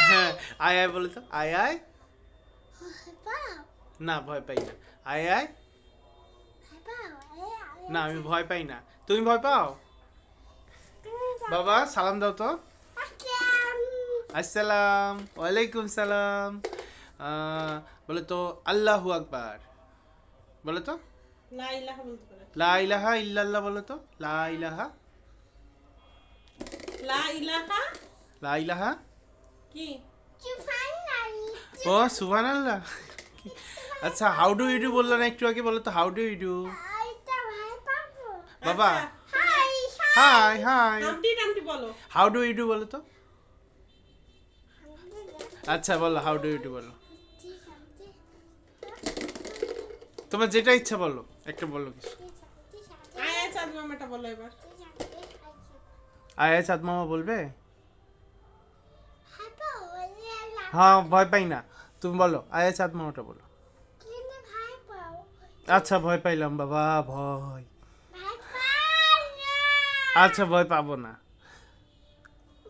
হ্যাঁ, আয় আয় বলে তো, আয় আয়। না, ভয় পাই না। আয় আয়। না, আমি ভয় পাই না। তুমি ভয় পাও? বাবা সালাম দাও তো। আসসালাম, ওয়ালাইকুম সালাম। বলে তো আল্লাহু আকবার। বলে তো লা ইলাহা বলতে পারে। লা ইলাহা ইল্লাল্লাহ। বলে তো লা ইলাহা। লা ইলাহা লা ইলাহা। কি? ও সুবহানাল্লাহ। আচ্ছা, হাউ ডু ইউ ডু বললো না একটু আগে? বলো তো হাউ ডু ইউ ডু। বাবা আচ্ছা, হাই হাই। হামটি নামটি বলো। হাউ ডু ইউ ডু বলো তো। আচ্ছা বলো, হাউ ডু ইউ ডু বলো। তোমার যেটা ইচ্ছা বলো, একটা বলো কিছু। আয় আয় চাঁদ মামাটা বলো এবার। আয় আয় চাঁদ মামা বলবে? হ্যাঁ, ভয় পাই না। তুমি বলো আয় আয় চাঁদ মামাটা বলো। আচ্ছা, ভয় পাইলাম বাবা, ভয়। আচ্ছা, ভয় পাবো না।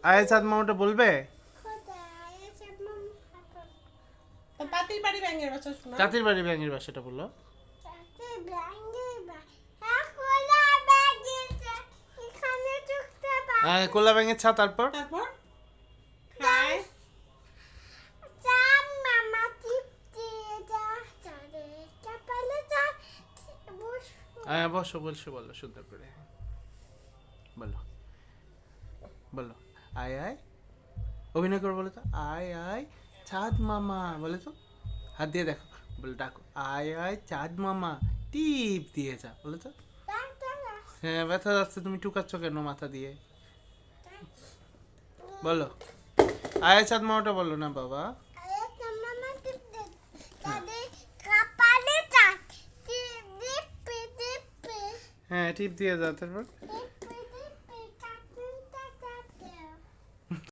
আয় আয় চাঁদ মামাটা বলবে? তো তাঁতির বাড়ি ব্যাঙের বাসা শোনা। তাঁতির বাড়ি ব্যাঙের বাসাটা বলো। কোলা ব্যাঙের ছা, তারপর? তারপর খায়। বসো বলছো, বলো সুন্দর করে। বলো বলো আয় আয়। অভিনয় করে বলো তো আয় আয় চাঁদ মামা। বলে তো হাত দিয়ে দেখো, বলে ডাকো আয় আয় চাঁদ মামা। টিপ দিয়ে যা, বলে তো। হ্যাঁ, ব্যথা যাচ্ছে, তুমি টুকাচ্ছ কেন মাথা দিয়ে? বলো আয় আয় চাঁদ মামাটা বলো না বাবা। হ্যাঁ, টিপ দিয়ে যা, তারপর?